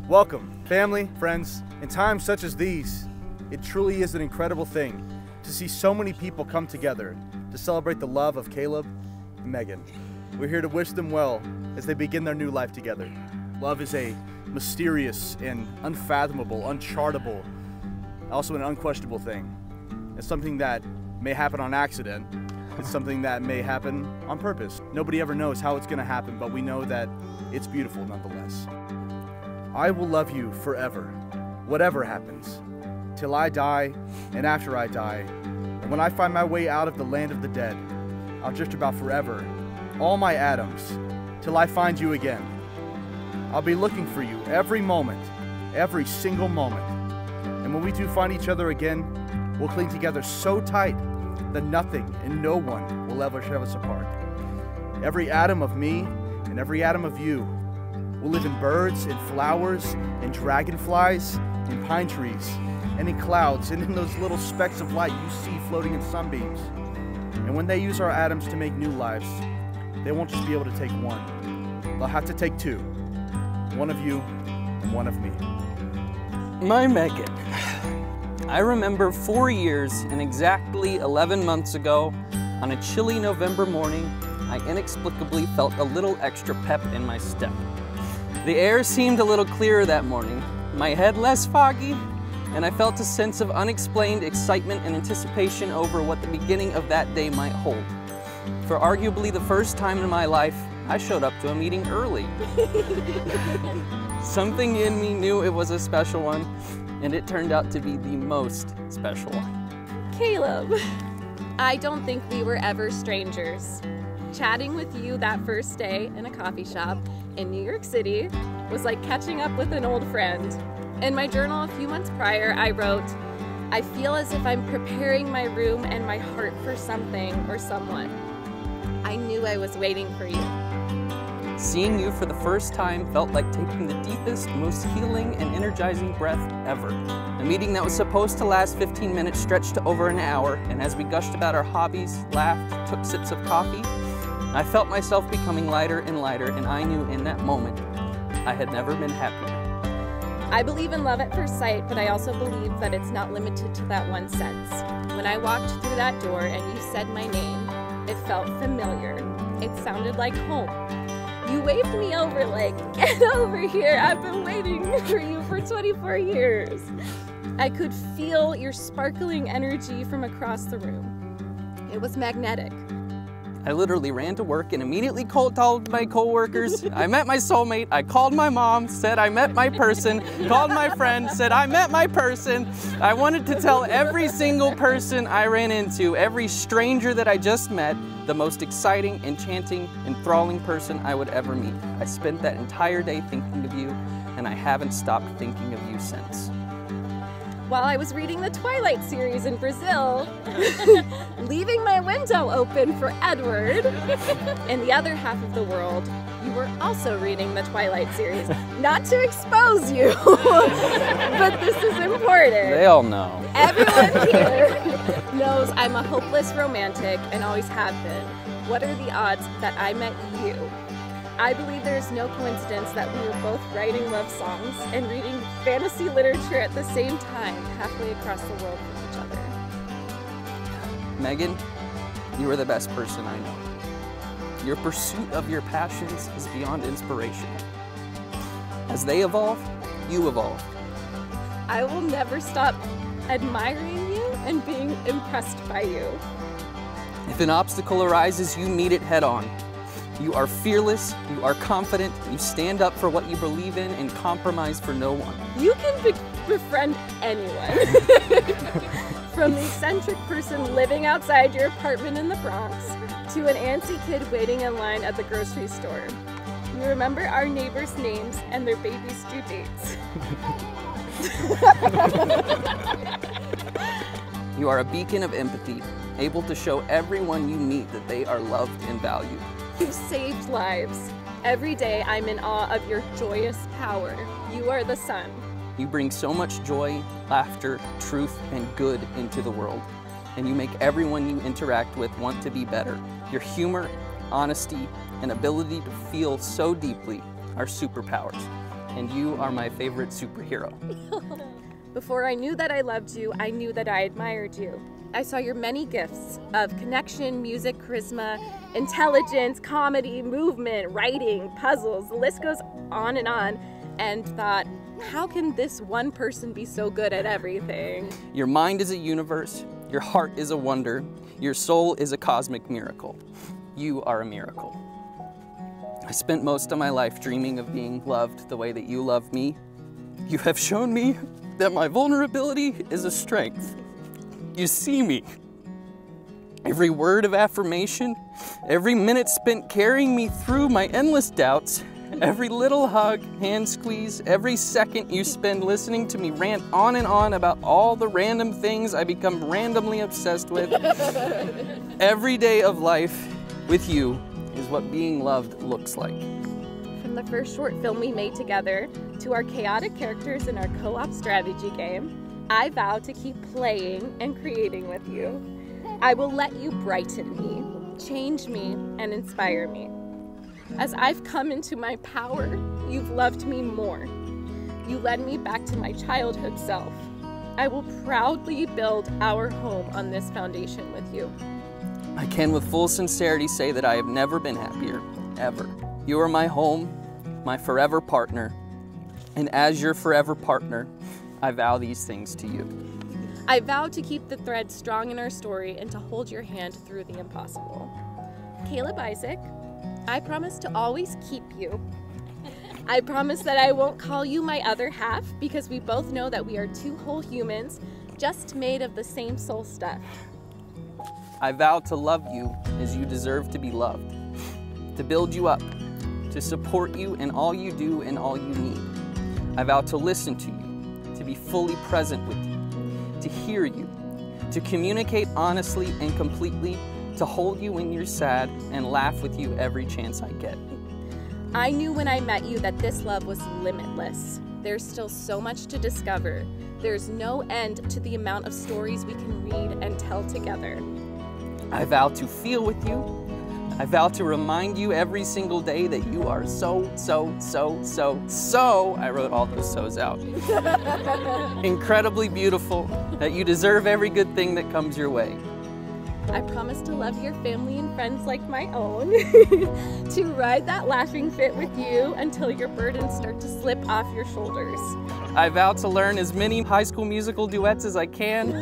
Welcome, family, friends. In times such as these, it truly is an incredible thing to see so many people come together to celebrate the love of Caleb and Megan. We're here to wish them well as they begin their new life together. Love is a mysterious and unfathomable, unchartable, also an unquestionable thing. It's something that may happen on accident. It's something that may happen on purpose. Nobody ever knows how it's gonna happen, but we know that it's beautiful nonetheless. I will love you forever, whatever happens, till I die and after I die. And when I find my way out of the land of the dead, I'll drift about forever, all my atoms, till I find you again. I'll be looking for you every moment, every single moment. And when we do find each other again, we'll cling together so tight that nothing and no one will ever shove us apart. Every atom of me and every atom of you will live in birds, in flowers, in dragonflies, in pine trees, and in clouds, and in those little specks of light you see floating in sunbeams. And when they use our atoms to make new lives, they won't just be able to take one. They'll have to take two. One of you and one of me. My Megan. I remember 4 years and exactly 11 months ago, on a chilly November morning, I inexplicably felt a little extra pep in my step. The air seemed a little clearer that morning, my head less foggy, and I felt a sense of unexplained excitement and anticipation over what the beginning of that day might hold. For arguably the first time in my life, I showed up to a meeting early. Something in me knew it was a special one, and it turned out to be the most special one. Caleb, I don't think we were ever strangers. Chatting with you that first day in a coffee shop in New York City was like catching up with an old friend. In my journal a few months prior, I wrote, "I feel as if I'm preparing my room and my heart for something or someone." I knew I was waiting for you. Seeing you for the first time felt like taking the deepest, most healing and energizing breath ever. A meeting that was supposed to last 15 minutes stretched to over an hour, and as we gushed about our hobbies, laughed, took sips of coffee, I felt myself becoming lighter and lighter, and I knew in that moment I had never been happier. I believe in love at first sight, but I also believe that it's not limited to that one sense. When I walked through that door and you said my name, it felt familiar. It sounded like home. You waved me over like, "Get over here, I've been waiting for you for 24 years. I could feel your sparkling energy from across the room. It was magnetic. I literally ran to work and immediately cold called my coworkers. I met my soulmate, I called my mom, said I met my person, called my friend, said I met my person. I wanted to tell every single person I ran into, every stranger that I just met, the most exciting, enchanting, enthralling person I would ever meet. I spent that entire day thinking of you, and I haven't stopped thinking of you since. While I was reading the Twilight series in Brazil, leaving my window open for Edward, in the other half of the world, you were also reading the Twilight series. Not to expose you, but this is important. They all know. Everyone here knows I'm a hopeless romantic and always have been. What are the odds that I met you? I believe there is no coincidence that we were both writing love songs and reading fantasy literature at the same time, halfway across the world from each other. Megan, you are the best person I know. Your pursuit of your passions is beyond inspiration. As they evolve, you evolve. I will never stop admiring you and being impressed by you. If an obstacle arises, you meet it head on. You are fearless, you are confident, you stand up for what you believe in and compromise for no one. You can befriend anyone. From the eccentric person living outside your apartment in the Bronx to an antsy kid waiting in line at the grocery store. You remember our neighbors' names and their babies' due dates. You are a beacon of empathy, able to show everyone you meet that they are loved and valued. You've saved lives. Every day I'm in awe of your joyous power. You are the sun. You bring so much joy, laughter, truth, and good into the world. And you make everyone you interact with want to be better. Your humor, honesty, and ability to feel so deeply are superpowers. and you are my favorite superhero. Before I knew that I loved you, I knew that I admired you. I saw your many gifts of connection, music, charisma, intelligence, comedy, movement, writing, puzzles, the list goes on, and thought, how can this one person be so good at everything? Your mind is a universe, your heart is a wonder, your soul is a cosmic miracle. You are a miracle. I spent most of my life dreaming of being loved the way that you love me. You have shown me that my vulnerability is a strength. You see me. Every word of affirmation, every minute spent carrying me through my endless doubts, every little hug, hand squeeze, every second you spend listening to me rant on and on about all the random things I become randomly obsessed with. Every day of life with you is what being loved looks like. From the first short film we made together to our chaotic characters in our co-op strategy game, I vow to keep playing and creating with you. I will let you brighten me, change me, and inspire me. As I've come into my power, you've loved me more. You led me back to my childhood self. I will proudly build our home on this foundation with you. I can with full sincerity say that I have never been happier, ever. You are my home, my forever partner, and as your forever partner, I vow these things to you. I vow to keep the thread strong in our story and to hold your hand through the impossible. Caleb Isaac, I promise to always keep you. I promise that I won't call you my other half because we both know that we are two whole humans just made of the same soul stuff. I vow to love you as you deserve to be loved, to build you up, to support you in all you do and all you need. I vow to listen to you, to be fully present with you, to hear you, to communicate honestly and completely, to hold you when you're sad and laugh with you every chance I get. I knew when I met you that this love was limitless. There's still so much to discover. There's no end to the amount of stories we can read and tell together. I vow to feel with you. I vow to remind you every single day that you are so, I wrote all those so's out. Incredibly beautiful, that you deserve every good thing that comes your way. I promise to love your family and friends like my own, to ride that laughing fit with you until your burdens start to slip off your shoulders. I vow to learn as many High School Musical duets as I can.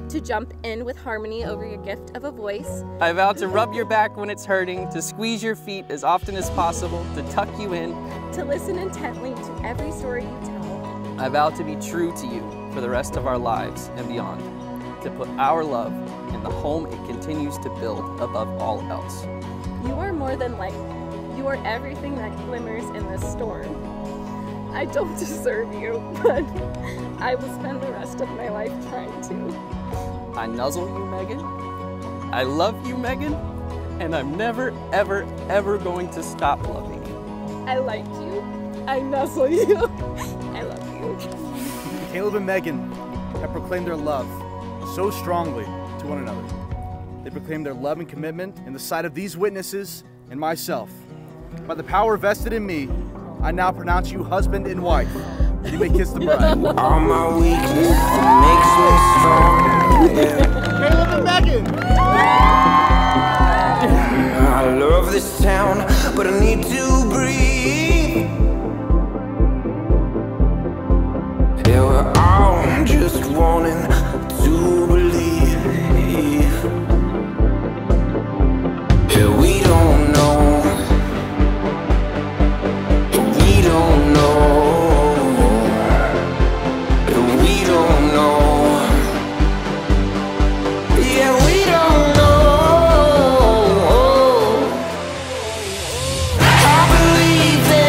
To jump in with harmony over your gift of a voice. I vow to rub your back when it's hurting, to squeeze your feet as often as possible, to tuck you in. To listen intently to every story you tell. I vow to be true to you for the rest of our lives and beyond, to put our love in the home it continues to build above all else. You are more than light. You are everything that glimmers in this storm. I don't deserve you, but I will spend the rest of my life trying to. I nuzzle you, Megan. I love you, Megan. And I'm never, ever, ever going to stop loving you. I like you. I nuzzle you. I love you. Caleb and Megan have proclaimed their love so strongly to one another. They proclaim their love and commitment in the sight of these witnesses and myself. By the power vested in me, I now pronounce you husband and wife. You may kiss the bride. All my weakness makes me strong. Yeah. Caleb and Megan! I love this town, but I need to breathe. Yeah, we're all just wanting to believe. Yeah, we don't know. We don't know. I believe that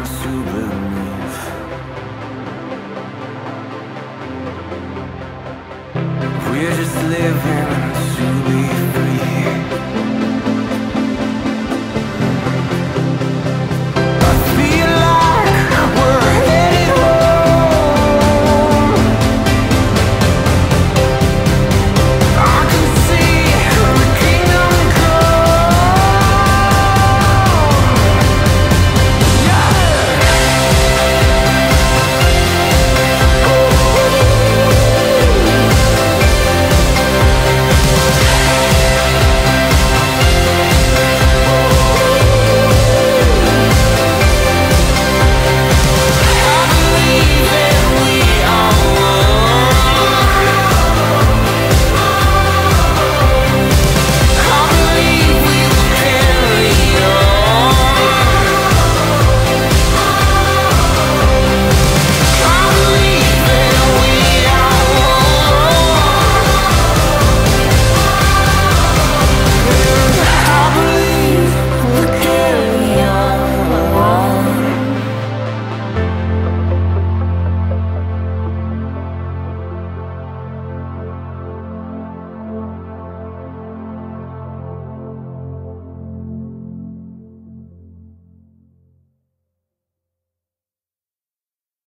to